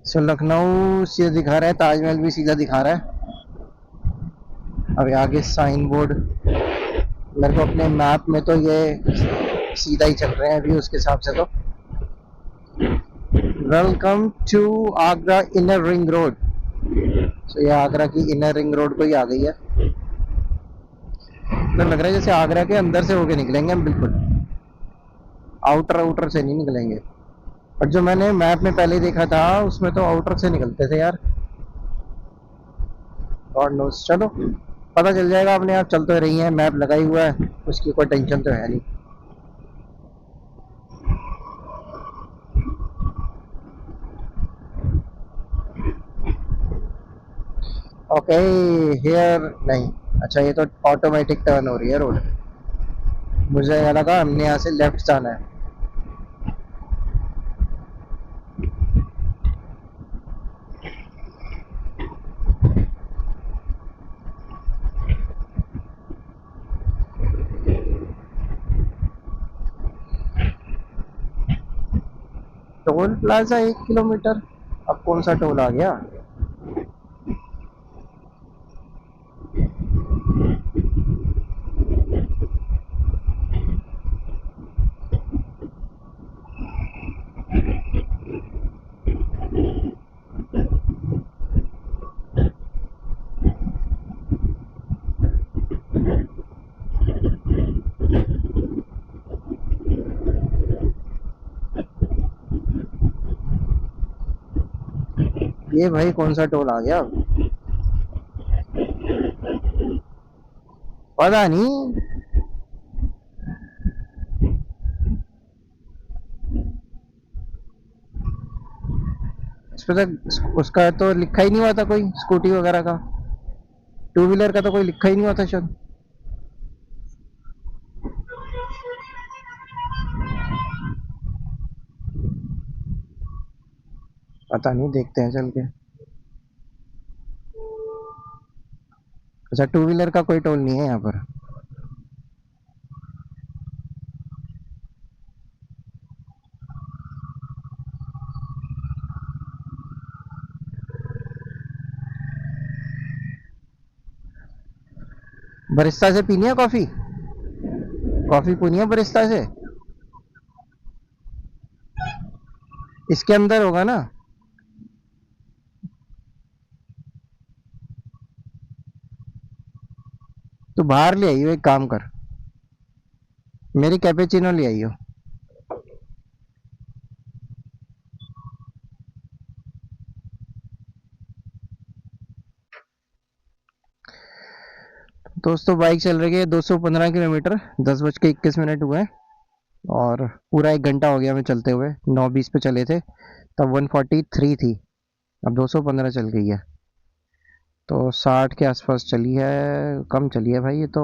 सो लखनऊ सीधा दिखा रहा है, ताजमहल भी सीधा दिखा रहा है। अभी आगे साइन बोर्ड, मेरे को अपने मैप में तो ये सीधा ही चल रहे हैं अभी उसके हिसाब से। तो welcome to Agra inner ring road. तो ये आगरा की इनर रिंग रोड को ही आ गई है। तो लग रहा है जैसे आगरा के अंदर से होके निकलेंगे हम, बिल्कुल आउटर आउटर से नहीं निकलेंगे। और जो मैंने मैप में पहले देखा था उसमें तो आउटर से निकलते थे यार। गॉड नोस, चलो पता चल जाएगा अपने आप। चल तो रही है, मैप लगा ही हुआ है, उसकी कोई टेंशन तो है नहीं। ओके, हियर नहीं। अच्छा, ये तो ऑटोमेटिक टर्न हो रही है रोड। मुझे यहाँ लगा हमने यहाँ से लेफ्ट जाना है। Toll plaza 1 kilometre? अब कौन सा टोल आ गया? ये भाई कौन सा टोल आ गया अब? पता नहीं। इस पे तो उसका तो लिखा ही नहीं हुआ था कोई, स्कूटी वगैरह का। टू व्हीलर का तो कोई लिखा ही नहीं हुआ था शायद। पता नहीं, देखते हैं चल के। अच्छा, टू व्हीलर का कोई टोल नहीं है यहाँ पर। बरिस्ता से पीनी है कॉफी? कॉफी पीनी है बरिस्ता से? इसके अंदर होगा ना? तो बाहर ले आइयो, एक काम कर, मेरी कैपेचिनो ले आइयो। दोस्तों बाइक चल रही है 215 किलोमीटर, 10:21 हुए हैं। और पूरा 1 घंटा हो गया हमें चलते हुए। 9:20 पे चले थे तब 143 थी, अब 215 चल गई है। तो 60 के आसपास चली है। कम चली है भाई ये तो,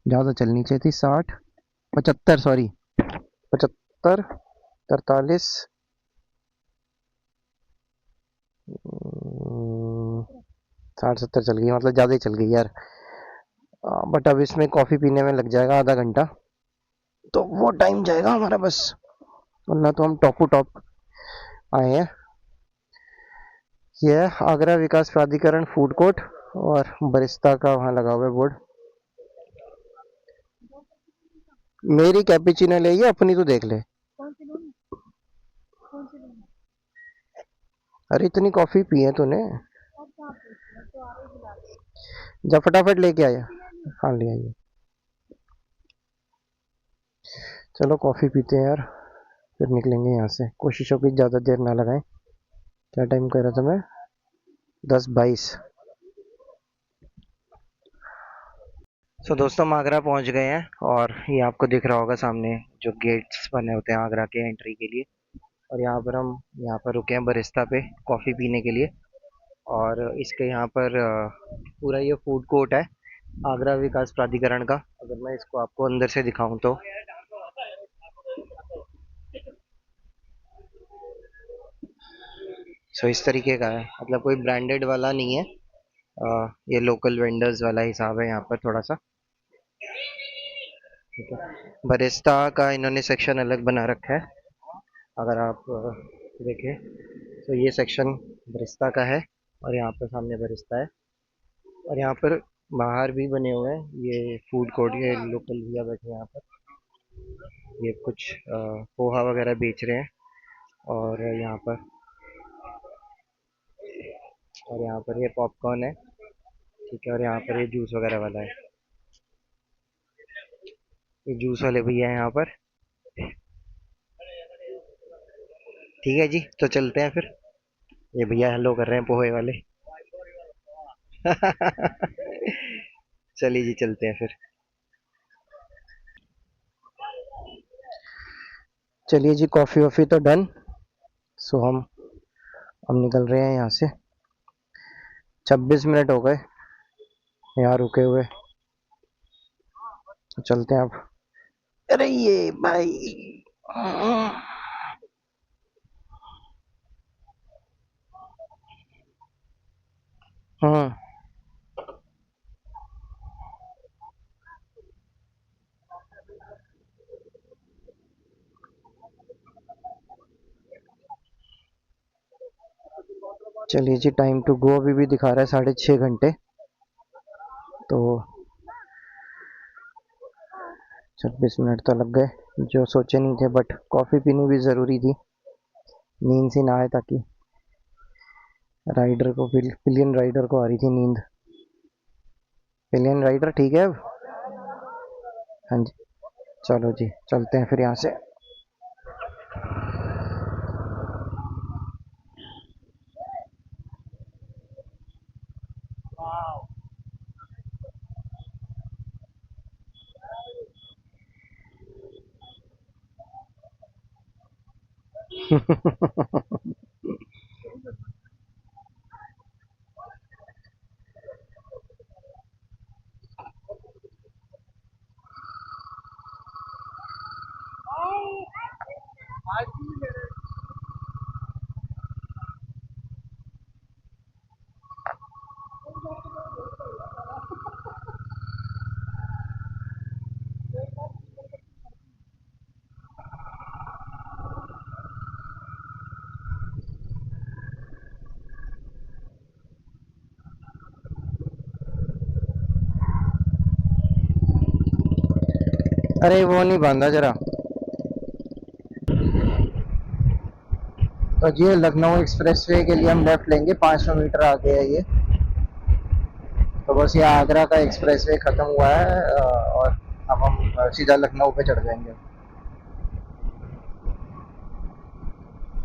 ज़्यादा चलनी चाहिए थी। 60, 75, सॉरी 75, 43, 60-70 चल गई, मतलब ज़्यादा ही चल गई यार। बट अब इसमें कॉफ़ी पीने में लग जाएगा आधा घंटा, तो वो टाइम जाएगा हमारा बस। वरना तो हम टॉप टू टॉप आए हैं। ये है आगरा विकास प्राधिकरण फूड कोर्ट, और बरिस्ता का वहाँ लगा हुआ है बोर्ड। मेरी कैपेचिनो ले, ये अपनी तो देख ले। अरे इतनी कॉफी पी है तूने? जा फटाफट लेके आया। हाँ ले आइए। चलो कॉफी पीते हैं यार, फिर निकलेंगे यहाँ से। कोशिश हो कि ज़्यादा देर ना लगाएं। क्या टाइम कह रहा था मैं? 10:22। सो दोस्तों, हम आगरा पहुँच गए हैं, और ये आपको दिख रहा होगा सामने जो गेट्स बने होते हैं आगरा के एंट्री के लिए। और यहाँ पर हम यहाँ पर रुके हैं बरिस्ता पे कॉफ़ी पीने के लिए। और इसके यहाँ पर पूरा ये फूड कोर्ट है आगरा विकास प्राधिकरण का। अगर मैं इसको आपको अंदर से दिखाऊं तो सो इस तरीके का है, मतलब कोई ब्रांडेड वाला नहीं है। ये लोकल वेंडर्स वाला हिसाब है यहाँ पर थोड़ा सा। ठीक है, बरिस्ता का इन्होंने सेक्शन अलग बना रखा है, अगर आप देखें। तो ये सेक्शन बरिस्ता का है और यहाँ पर सामने बरिस्ता है और यहाँ पर बाहर भी बने हुए हैं ये फूड कोर्ट। ये लोकल भैया बैठे हैं यहाँ पर, ये कुछ पोहा वगैरह बेच रहे हैं और यहाँ पर ये पॉपकॉर्न है, ठीक है। और यहाँ पर ये जूस वगैरह वाला है, ये जूस वाले भैया हैं यहाँ पर। ठीक है जी, तो चलते हैं फिर। ये भैया हेलो कर रहे हैं पोहे वाले। चलिए जी, चलते हैं फिर। चलिए जी, कॉफ़ी वॉफ़ी तो डन। सो हम अब निकल रहे हैं यहाँ से। 26 मिनट हो गए यहाँ रुके हुए, चलते हैं अब। अरे ये भाई, हाँ चलिए जी, टाइम टू गो अभी भी दिखा रहा है 6.5 घंटे। तो 26 मिनट तो लग गए जो सोचे नहीं थे, बट कॉफ़ी पीनी भी ज़रूरी थी, नींद सी ना आए, ताकि राइडर को पिलियन राइडर को आ रही थी नींद। पिलियन राइडर ठीक है अब? हाँ जी, चलो जी, चलते हैं फिर यहाँ से। अरे वो नहीं बांधा जरा। तो ये लखनऊ एक्सप्रेसवे के लिए हम लेफ्ट लेंगे, 500 मीटर आगे है ये। तो बस ये आगरा का एक्सप्रेसवे ख़त्म हुआ है और अब हम सीधा लखनऊ पे चढ़ जाएंगे।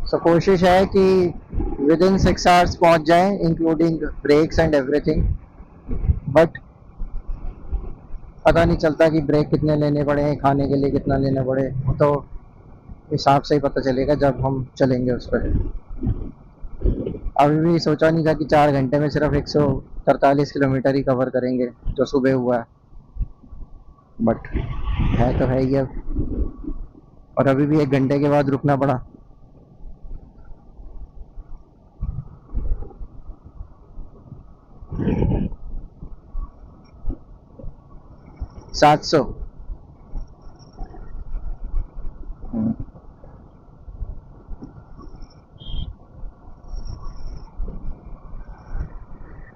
सो कोशिश है कि विद इन 6 आवर्स पहुंच जाएं, including breaks and everything. But पता नहीं चलता कि ब्रेक कितने लेने पड़े, खाने के लिए कितना लेना पड़े, वो तो हिसाब से ही पता चलेगा जब हम चलेंगे उस पर। अभी भी सोचा नहीं था कि 4 घंटे में सिर्फ 143 किलोमीटर ही कवर करेंगे जो सुबह हुआ है, बट है तो है ही अब। और अभी भी 1 घंटे के बाद रुकना पड़ा। 700।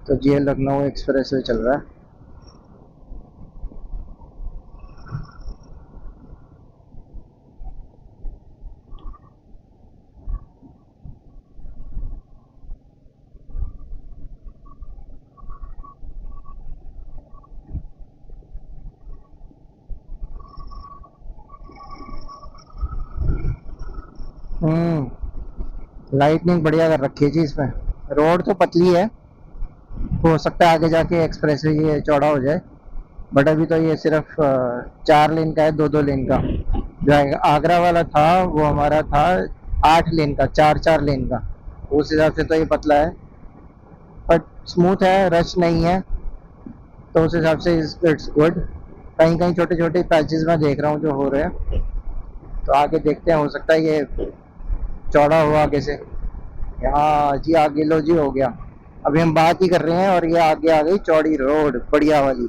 तो जी लखनऊ एक्सप्रेस वे चल रहा है। लाइटनिंग बढ़िया कर रखी है जी इसमें। रोड तो पतली है, हो सकता है आगे जाके एक्सप्रेस वे ये चौड़ा हो जाए, बट अभी तो ये सिर्फ 4 लेन का है, 2-2 लेन का। जो आगरा वाला था वो हमारा था 8 लेन का, 4-4 लेन का। उस हिसाब से तो ये पतला है, बट स्मूथ है, रश नहीं है, तो उस हिसाब से इट्स गुड। कहीं कहीं छोटे छोटे पैचेस में देख रहा हूँ जो हो रहे हैं, तो आगे देखते हैं, हो सकता है ये चौड़ा हो आगे से। यहाँ जी आगे लो जी, हो गया। अभी हम बात ही कर रहे हैं और ये आगे आ गई चौड़ी रोड बढ़िया वाली।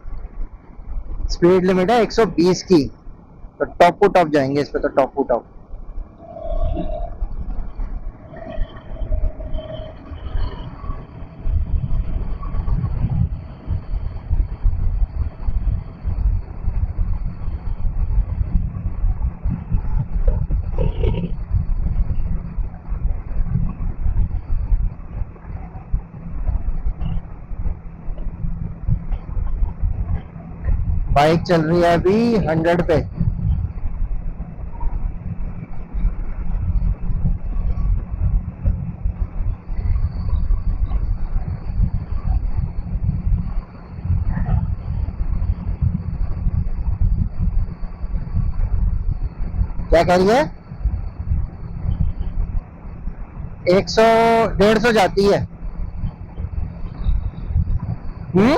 स्पीड लिमिट है 120 की, तो टॉप टू टॉप जाएंगे इस पे, तो टॉप टू टॉप। बाइक चल रही है अभी 100 पे। क्या कह रही है? 100 150 जाती है। हम्म।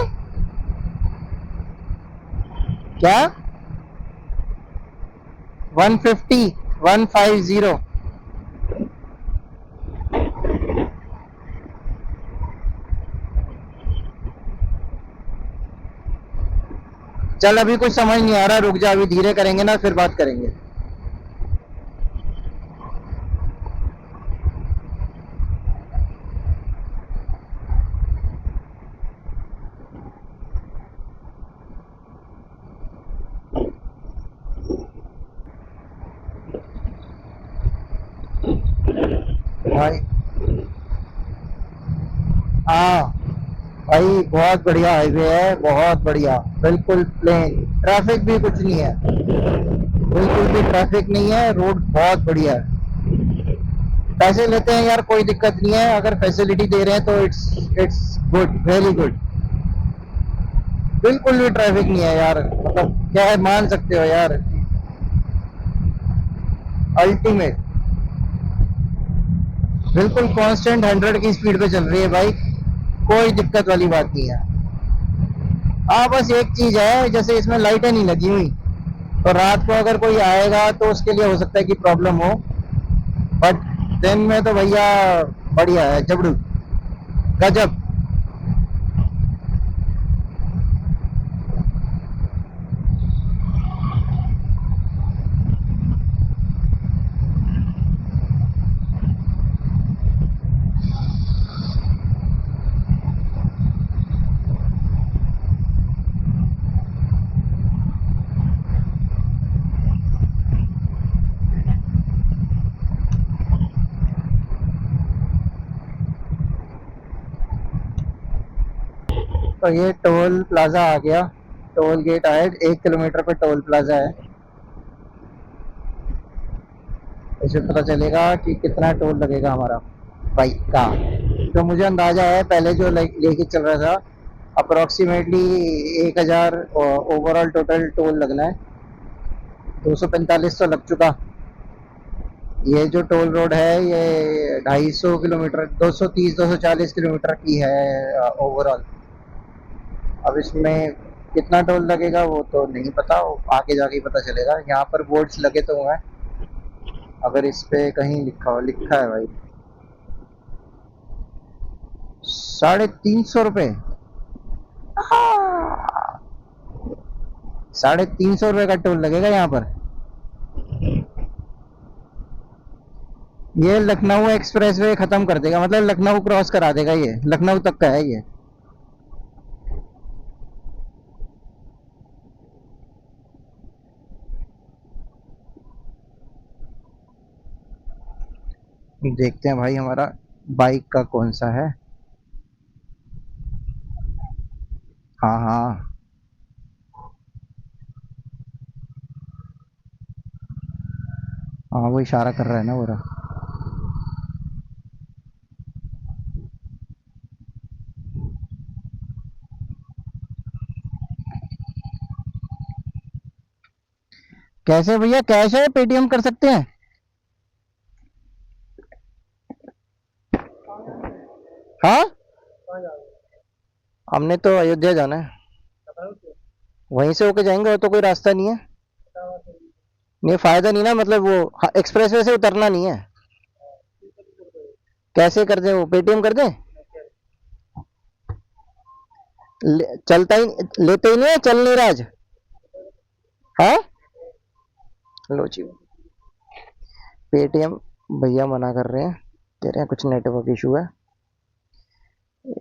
क्या? 150, 150। चल अभी कुछ समझ नहीं आ रहा, रुक जा, अभी धीरे करेंगे ना, फिर बात करेंगे। भाई हाँ भाई, बहुत बढ़िया हाईवे है, बहुत बढ़िया, बिल्कुल प्लेन, ट्रैफिक भी कुछ नहीं है, बिल्कुल भी ट्रैफिक नहीं है, रोड बहुत बढ़िया है। पैसे लेते हैं यार, कोई दिक्कत नहीं है, अगर फैसिलिटी दे रहे हैं तो इट्स गुड, वेरी गुड। बिल्कुल भी ट्रैफिक नहीं है यार, मतलब क्या है, मान सकते हो यार, अल्टीमेट, बिल्कुल कांस्टेंट 100 की स्पीड पे चल रही है बाइक, कोई दिक्कत वाली बात नहीं है। हाँ बस एक चीज है, जैसे इसमें लाइटें नहीं लगी हुई, तो रात को अगर कोई आएगा तो उसके लिए हो सकता है कि प्रॉब्लम हो, बट दिन में तो भैया बढ़िया है, जबड़ू, गजब। तो ये टोल प्लाजा आ गया, टोल गेट आए, 1 किलोमीटर पे टोल प्लाजा है। इससे पता चलेगा कि कितना टोल लगेगा हमारा बाइक का। तो मुझे अंदाजा है, पहले जो लेके चल रहा था, अप्रोक्सीमेटली 1,000 ओवरऑल टोटल टोल लगना है, 245 तो लग चुका। ये जो टोल रोड है ये 250 किलोमीटर, 230 240 किलोमीटर की है ओवरऑल। अब इसमें कितना टोल लगेगा वो तो नहीं पता, वो आगे जाके ही पता चलेगा। यहाँ पर बोर्ड्स लगे तो हुए हैं, अगर इस पे कहीं लिखा है भाई, 350 रुपये। 350 रुपये का टोल लगेगा यहाँ पर। ये लखनऊ एक्सप्रेस वे खत्म कर देगा, मतलब लखनऊ क्रॉस करा देगा, ये लखनऊ तक का है ये। देखते हैं भाई हमारा बाइक का कौन सा है। हाँ हाँ। हाँ वो इशारा कर रहा है ना वो रहा। कैसे भैया, कैश है, पेटीएम कर सकते हैं? हाँ, हमने तो अयोध्या जाना है, वहीं से होके जाएंगे, वो तो कोई रास्ता नहीं है। नहीं फायदा नहीं ना, मतलब वो एक्सप्रेस वे से उतरना नहीं है। कैसे कर दे, वो पेटीएम कर दे? चलता ही, लेते ही नहीं है, चल नहीं रहा आज। हाँ, लो जी, पेटीएम भैया मना कर रहे हैं, कह रहे हैं कुछ नेटवर्क इशू है।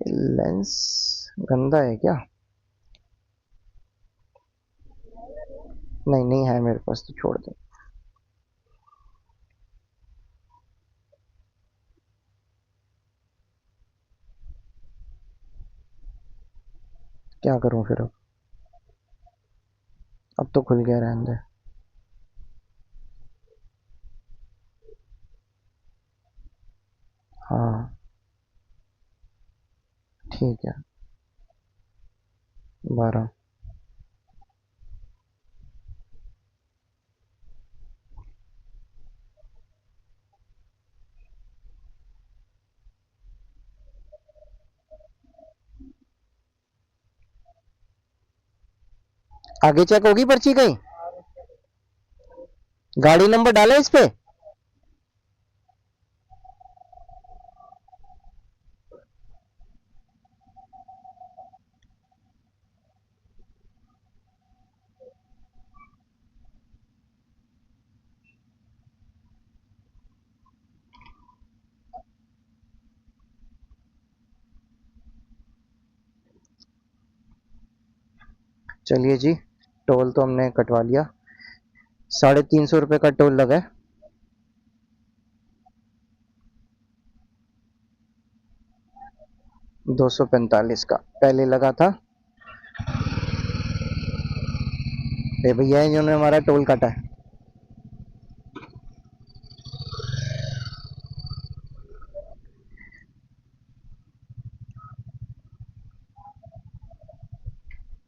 लेंस गंदा है क्या? नहीं नहीं है मेरे पास, तो छोड़ दे। क्या करूं फिर अब? अब तो खुल गया रहने दे। हाँ ठीक है। 12। आगे चेक होगी पर्ची कहीं? गाड़ी नंबर डाले इस पे? चलिए जी, टोल तो हमने कटवा लिया। 350 रुपये का टोल लगा है। 245 का पहले लगा था। ये भैया है जिन्होंने हमारा टोल काटा है।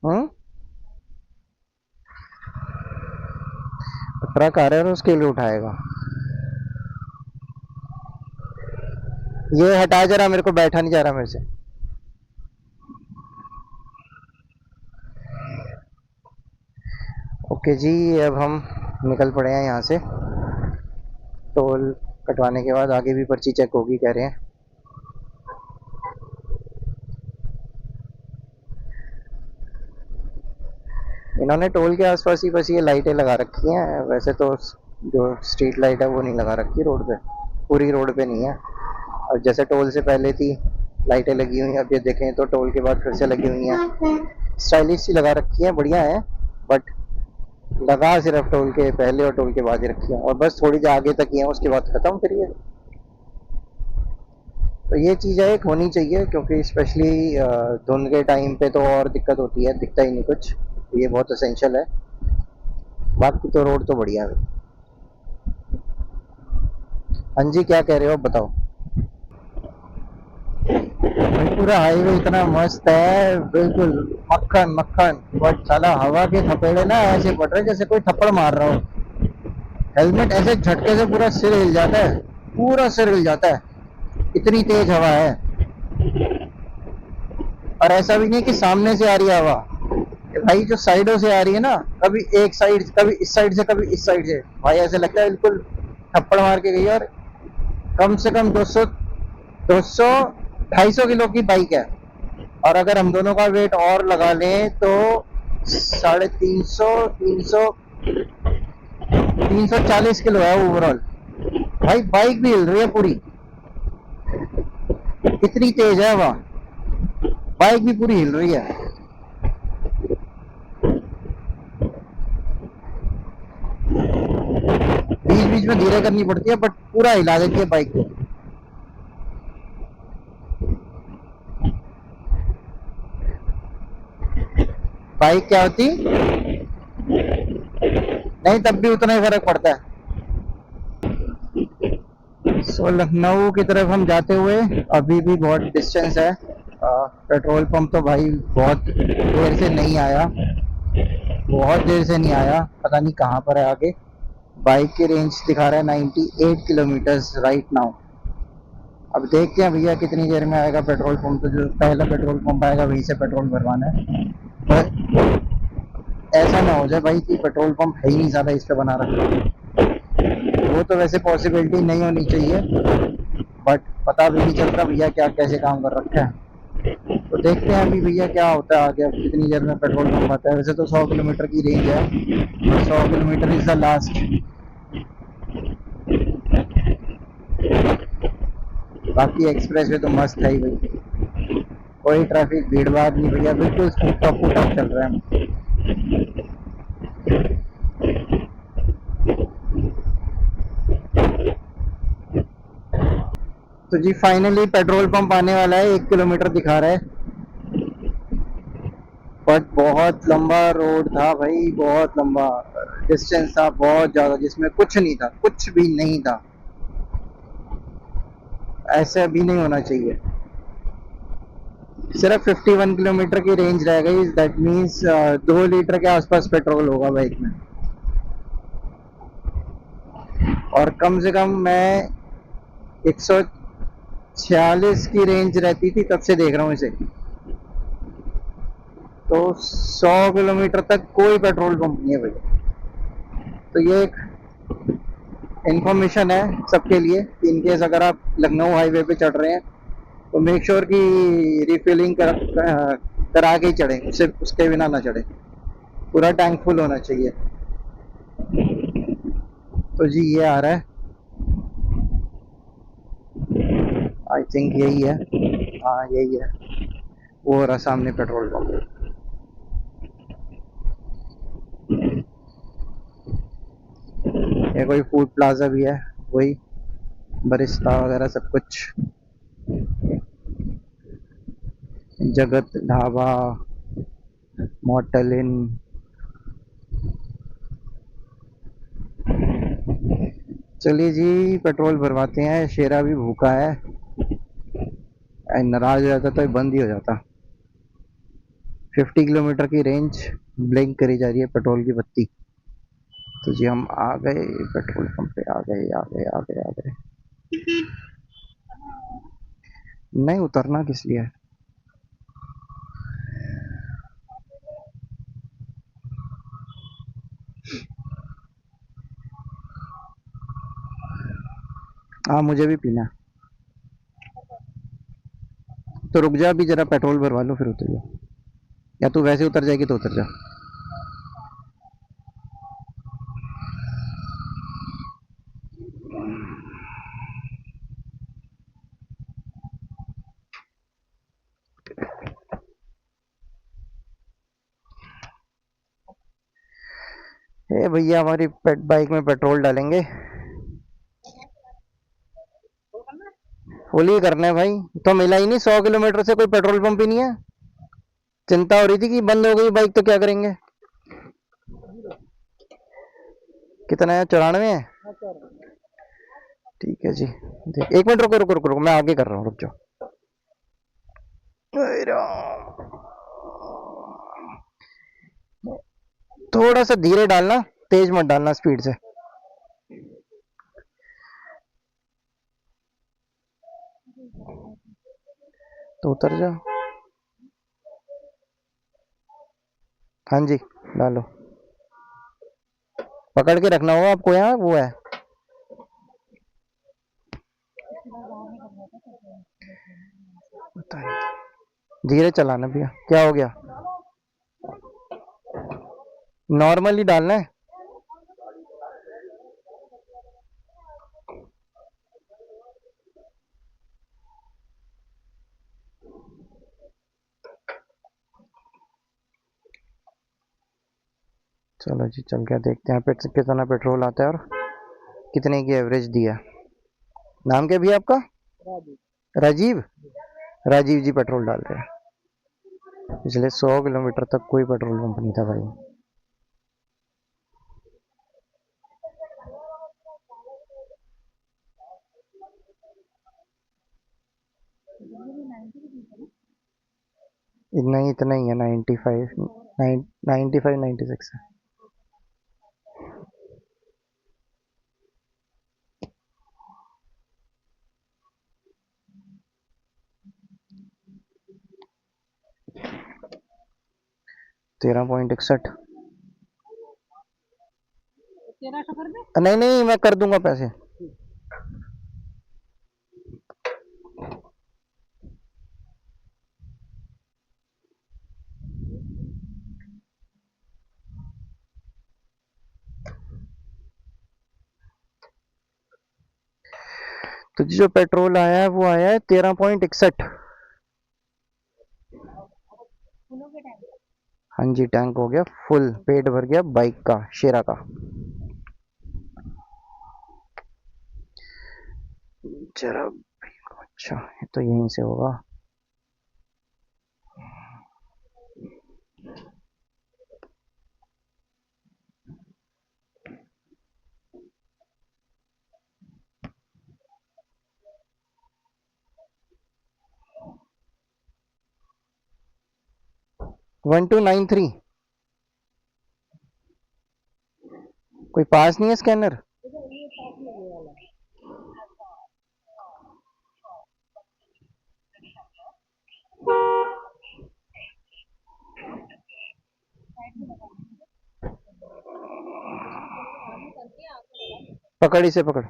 हम्म। ट्रक आ रहा है और उसके लिए उठाएगा। ये हटा जरा, मेरे को बैठा नहीं जा रहा मेरे से। ओके जी, अब हम निकल पड़े हैं यहाँ से। टोल कटवाने के बाद आगे भी पर्ची चेक होगी कह रहे हैं। इन्होंने टोल के आसपास ही बस ये लाइटें लगा रखी हैं, वैसे तो जो स्ट्रीट लाइट है वो नहीं लगा रखी रोड पे, पूरी रोड पे नहीं है। और जैसे टोल से पहले थी लाइटें लगी हुई हैं, अब ये देखें तो टोल के बाद फिर से लगी हुई हैं। स्टाइलिश सी लगा रखी है, बढ़िया है, बट लगा सिर्फ टोल के पहले और टोल के बाद ही रखी है, और बस थोड़ी जो आगे तक ही है उसके बाद खत्म फिर ये। तो ये चीज़ है, एक होनी चाहिए, क्योंकि स्पेशली धुंध के टाइम पे तो और दिक्कत होती है, दिखता ही नहीं कुछ। ये बहुत असेंशियल है। बाकी तो रोड तो बढ़िया है। हाँ जी, क्या कह रहे हो आप बताओ। भाई पूरा हाईवे इतना मस्त है, बिल्कुल मक्खन मक्खन, बट साला हवा के थपेड़े ना ऐसे पड़ रहे जैसे कोई थप्पड़ मार रहा हो। हेलमेट ऐसे झटके से पूरा सिर हिल जाता है, पूरा सिर हिल जाता है, इतनी तेज हवा है। और ऐसा भी नहीं कि सामने से आ रही है हवा, भाई जो साइडों से आ रही है ना, कभी एक साइड, कभी इस साइड से, कभी इस साइड से, भाई ऐसे लगता है बिल्कुल थप्पड़ मार के गई। और कम से कम 200 200 250 किलो की बाइक है, और अगर हम दोनों का वेट और लगा लें तो 350 340 किलो है ओवरऑल। भाई बाइक भी हिल रही है पूरी, इतनी तेज है हवा, बाइक भी पूरी हिल रही है। बीच बीच में धीरे करनी पड़ती है, बट पूरा हिला देती है बाइक को। बाइक क्या होती नहीं, तब भी उतना ही फर्क पड़ता है। लखनऊ की तरफ हम जाते हुए अभी भी बहुत डिस्टेंस है। पेट्रोल पंप तो भाई बहुत देर से नहीं आया, बहुत देर से नहीं आया, पता नहीं कहाँ पर है आगे। बाइक की रेंज दिखा रहा है 98 किलोमीटर्स राइट नाउ। अब देखते हैं भैया कितनी देर में आएगा पेट्रोल पंप, तो जो पहला पेट्रोल पंप आएगा वहीं से पेट्रोल भरवाना है। पर ऐसा ना हो जाए भाई कि पेट्रोल पंप है ही नहीं ज़्यादा इस पे बना रखा, वो तो वैसे पॉसिबिलिटी नहीं होनी चाहिए, बट पता भी नहीं चल रहा भैया क्या कैसे काम कर रखा है। तो देखते हैं अभी भैया क्या होता है आगे, अब कितनी देर में पेट्रोल पंप आता है। वैसे तो 100 किलोमीटर की रेंज है, 100 किलोमीटर इज द लास्ट। बाकी एक्सप्रेस वे तो मस्त है ही भाई, कोई ट्रैफिक भीड़ भाड़ नहीं भैया, बिल्कुल टप चल रहा है। तो जी फाइनली पेट्रोल पंप आने वाला है, 1 किलोमीटर दिखा रहा है, बट बहुत लंबा रोड था भाई, बहुत लंबा डिस्टेंस था, बहुत ज़्यादा, जिसमें कुछ नहीं था, कुछ भी नहीं था। ऐसा भी नहीं होना चाहिए। सिर्फ 51 किलोमीटर की रेंज रह गई, दैट मीन्स 2 लीटर के आसपास पेट्रोल होगा बाइक में। और कम से कम मैं 146 की रेंज रहती थी तब से देख रहा हूँ इसे। तो 100 किलोमीटर तक कोई पेट्रोल पंप नहीं है भाई। तो ये एक इंफॉर्मेशन है सबके लिए कि इनकेस अगर आप लखनऊ हाईवे पे चढ़ रहे हैं तो मेक श्योर कि रिफिलिंग करा के ही चढ़ें, उससे उसके बिना ना चढ़ें। पूरा टैंक फुल होना चाहिए। तो जी ये आ रहा है, आई थिंक यही है। हाँ यही है, वो रहा सामने पेट्रोल पंप। ये कोई फूड प्लाजा भी है, वही बरिस्ता वगैरह सब कुछ। जगत ढाबा, मॉटल इन। चलिए जी पेट्रोल भरवाते हैं, शेरा भी भूखा है। नाराज हो जाता तो ये बंद ही हो जाता। 50 किलोमीटर की रेंज, ब्लिंक करी जा रही है पेट्रोल की बत्ती। तो जी हम आ गए पेट्रोल पंप पे, आ गए आ गए आ गए आ गए। नहीं उतरना किस लिए? हाँ मुझे भी पीना है। तो रुक जा, अभी जरा पेट्रोल भरवा लो फिर उतर जा। या तू वैसे उतर जाएगी तो उतर जा। ए भैया हमारी पेट बाइक में पेट्रोल डालेंगे। फुल ही करना है भाई। तो मिला ही नहीं, 100 किलोमीटर से कोई पेट्रोल पंप ही नहीं है। चिंता हो रही थी कि बंद हो गई बाइक तो क्या करेंगे। कितना है, 94 है? ठीक है जी। देख 1 मिनट, रुको रुको रुको रुको, मैं आगे कर रहा हूँ, रुक जाओ। थोड़ा सा धीरे डालना, तेज मत डालना स्पीड से। तो उतर जा। हाँ जी, डालो। पकड़ के रखना होगा आपको, यहाँ वो है। धीरे चलाना भैया, क्या हो गया? नॉर्मली डालना है। चलो जी चल के देखते हैं कितना पेट्रोल आता है और कितने की एवरेज दिया। नाम क्या भैया आपका? राजीव। राजीव जी पेट्रोल डाल रहे हैं। पिछले 100 किलोमीटर तक कोई पेट्रोल पंप नहीं था भाई। इतना ही है, 95, 95 96 है। 13.61। नहीं नहीं मैं कर दूंगा पैसे। तो जो पेट्रोल आया है वो आया है 13.61। हाँ जी टैंक हो गया फुल, पेट भर गया बाइक का, शेरा का। जरा, अच्छा ये तो यहीं से होगा। 1293। कोई पास नहीं है स्कैनर? पकड़, इसे पकड़।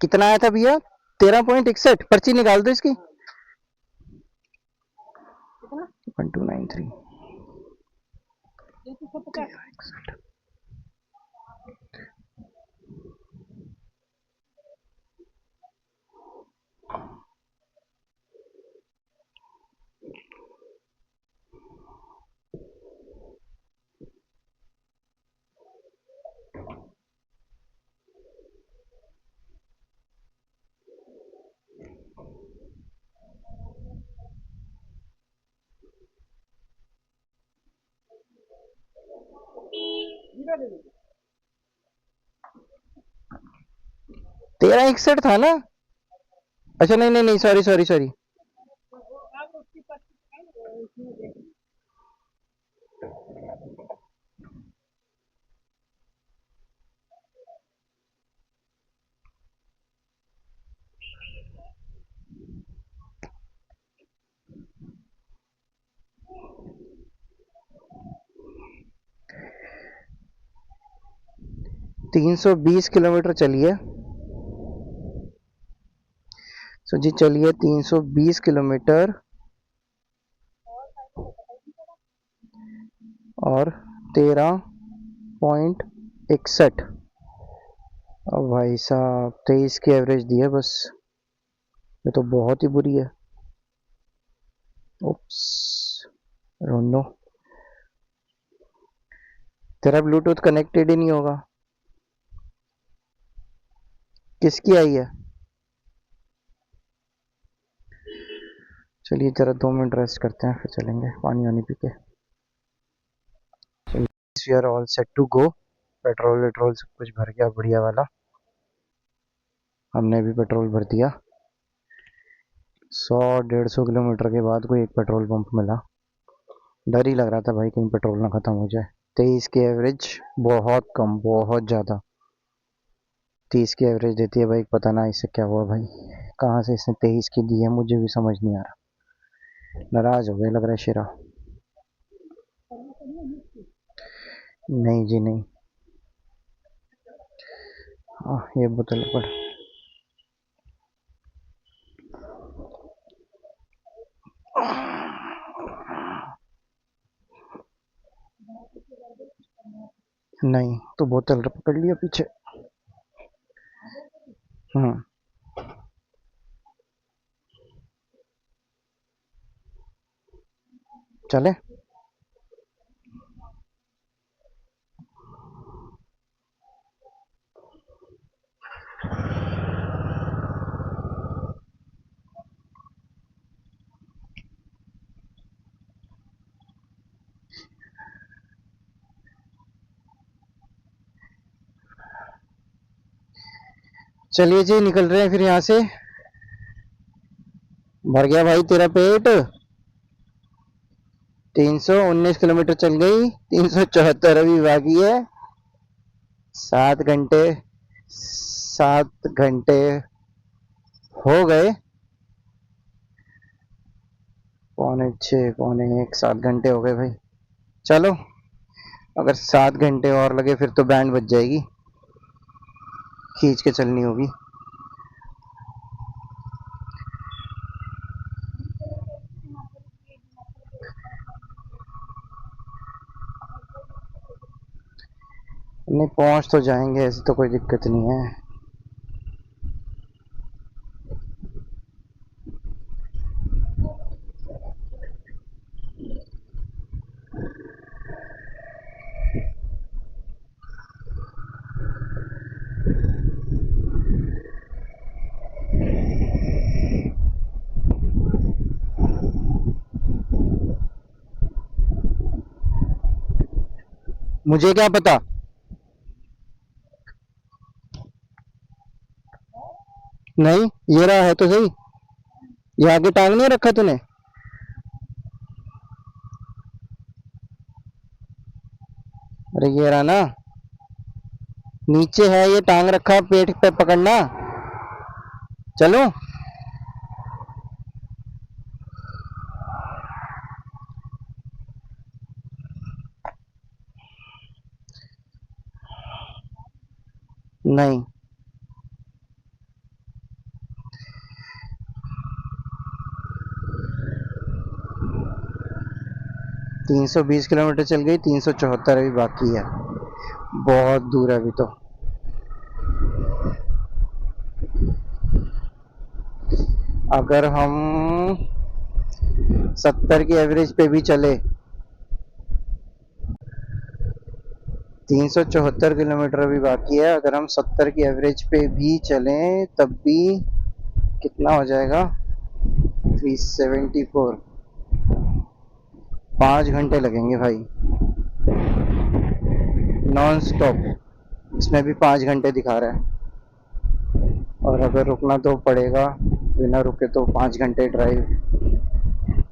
कितना आया था भैया? 13.61। पर्ची निकाल दो इसकी। 1293। 1361 था ना? अच्छा, नहीं नहीं नहीं, सॉरी सॉरी सॉरी। 320 किलोमीटर चलिए। सो जी चलिए 320 किलोमीटर और 13.61। अब भाई साहब 23 की एवरेज दी है बस। ये तो बहुत ही बुरी है। ओप्स, नो, तेरा ब्लूटूथ कनेक्टेड ही नहीं होगा। किसकी आई है? चलिए जरा 2 मिनट रेस्ट करते हैं, फिर चलेंगे पानी वानी पी के। We are all set to go. Petrol वेट्रोल सब कुछ भर गया बढ़िया वाला। हमने भी पेट्रोल भर दिया। 100-150 किलोमीटर के बाद कोई एक पेट्रोल पंप मिला। डर ही लग रहा था भाई कहीं पेट्रोल ना खत्म हो जाए। 23 की एवरेज बहुत कम, बहुत ज़्यादा। 30 की एवरेज देती है भाई, पता ना इससे क्या हुआ भाई, कहाँ से इसने 23 की दी है, मुझे भी समझ नहीं आ रहा। नाराज हो गया लग रहा है शेरा। नहीं जी नहीं। हाँ, ये बोतल पड़। नहीं तो बोतल पकड़ लिया पीछे। चले। चलिए जी निकल रहे हैं फिर यहाँ से। भर गया भाई तेरा पेट। 319 किलोमीटर चल गई, 374 अभी बाकी है। 7 घंटे, 7 घंटे हो गए। 6:45, 7 घंटे हो गए भाई। चलो अगर 7 घंटे और लगे फिर तो बैंड बज जाएगी, खींच के चलनी होगी। नहीं, पहुंच तो जाएंगे, ऐसी तो कोई दिक्कत नहीं है। मुझे क्या पता। नहीं, ये रहा है तो सही। ये आगे टांग नहीं रखा तूने? अरे ये रहा ना, नीचे है, ये टांग रखा, पेट पे पकड़ना। चलो। नहीं, 320 किलोमीटर चल गई, 374 अभी बाकी है, बहुत दूर है अभी तो। अगर हम 70 की एवरेज पे भी चले, 374 किलोमीटर अभी बाकी है, अगर हम 70 की एवरेज पे भी चलें तब भी कितना हो जाएगा, 374, 5 घंटे लगेंगे भाई, नॉन स्टॉप। इसमें भी 5 घंटे दिखा रहा है, और अगर रुकना तो पड़ेगा, बिना रुके तो 5 घंटे ड्राइव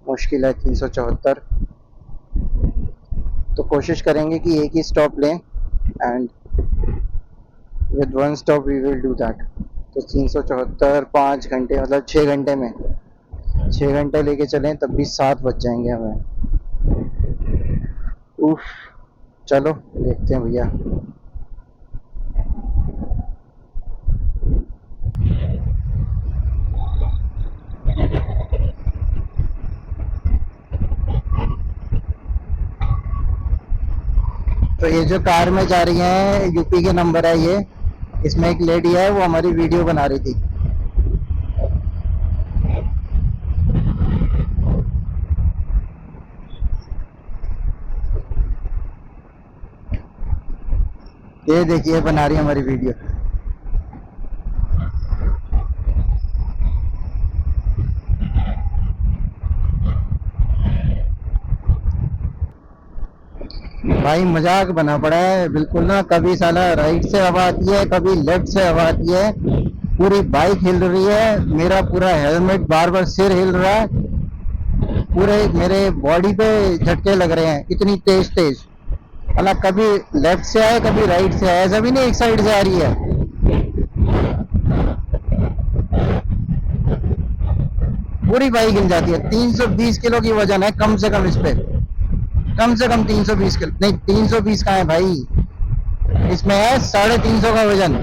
मुश्किल है। 374, तो कोशिश करेंगे कि एक ही स्टॉप लें, and with one stop we will do that. तो 374 5 घंटे मतलब 6 घंटे में, 6 घंटे लेके चलें तब भी 7 बज जाएंगे हमें। उफ। चलो देखते हैं भैया। तो ये जो कार में जा रही है, यूपी के नंबर है ये, इसमें एक लेडी है, वो हमारी वीडियो बना रही थी। ये देखिए, बना रही है हमारी वीडियो। भाई मजाक बना पड़ा है बिल्कुल ना, कभी साला राइट से हवा आती है, कभी लेफ्ट से हवा आती है, पूरी बाइक हिल रही है, मेरा पूरा हेलमेट बार बार सिर हिल रहा है, पूरे मेरे बॉडी पे झटके लग रहे हैं, इतनी तेज तेज। मतलब कभी लेफ्ट से आए कभी राइट से आए, ऐसा भी नहीं एक साइड से आ रही है, पूरी बाइक हिल जाती है। 320 किलो की वजन है कम से कम इस पे, कम से कम 320 किलो नहीं, 320 कहाँ है भाई, इसमें है 350 का वजन,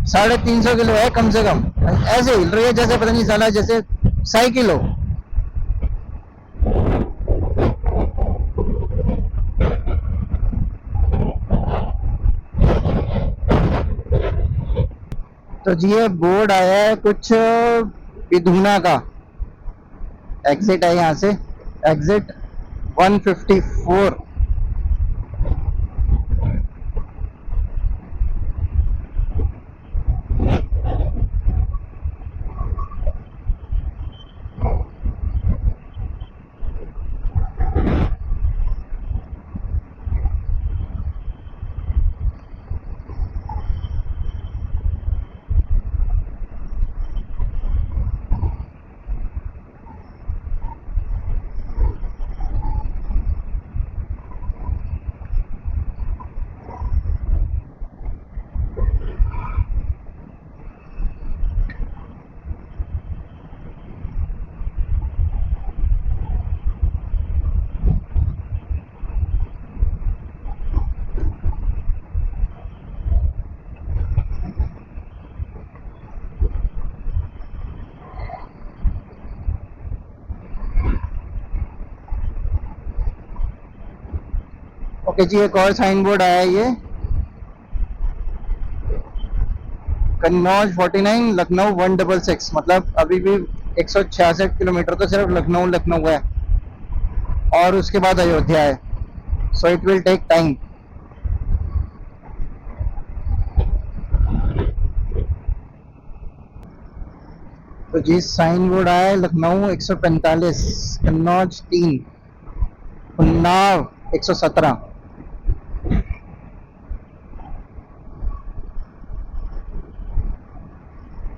350 किलो है कम से कम। ऐसे हिल रही है जैसे पता नहीं साला, जैसे साइकिल हो। तो जी ये बोर्ड आया है कुछ विधुना का, एग्जिट है यहाँ से, एग्जिट 154। ओके जी, एक और साइन बोर्ड आया है ये, कन्नौज 49, लखनऊ 166। मतलब अभी भी 166 किलोमीटर तो सिर्फ लखनऊ लखनऊ है, और उसके बाद अयोध्या है। So it will take time. तो जी साइन बोर्ड आया है, लखनऊ 145, कन्नौज 3, उन्नाव 117।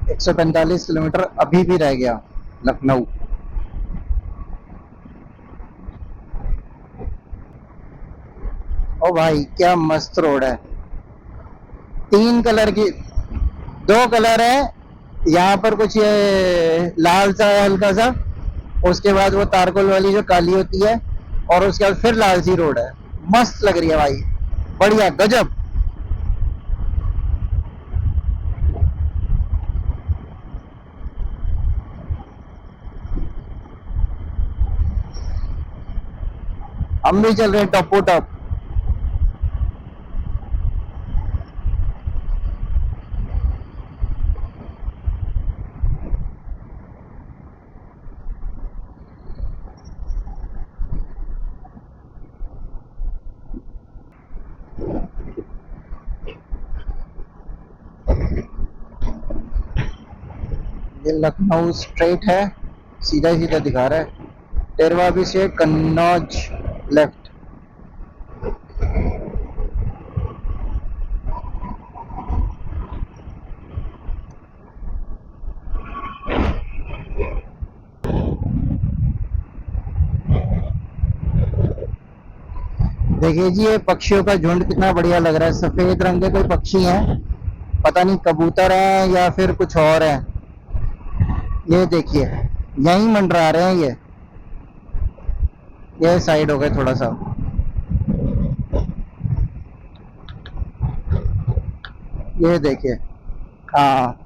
145 किलोमीटर अभी भी रह गया लखनऊ। ओ भाई क्या मस्त रोड है। 3 कलर की, 2 कलर है यहाँ पर, कुछ ये लाल सा है हल्का सा, उसके बाद वो तारकोल वाली जो काली होती है, और उसके बाद फिर लाल सी रोड है। मस्त लग रही है भाई, बढ़िया गजब। हम भी चल रहे हैं टॉपो टॉप। ये लखनऊ स्ट्रेट है, सीधा ही सीधा दिखा रहा है। टेरवा भी से कन्नौज लेफ्ट। देखिए जी ये पक्षियों का झुंड कितना बढ़िया लग रहा है। सफेद रंग के कोई पक्षी हैं, पता नहीं कबूतर हैं या फिर कुछ और है। ये देखिए यहीं मंडरा रहे हैं ये साइड हो गए थोड़ा सा। ये देखिए, हाँ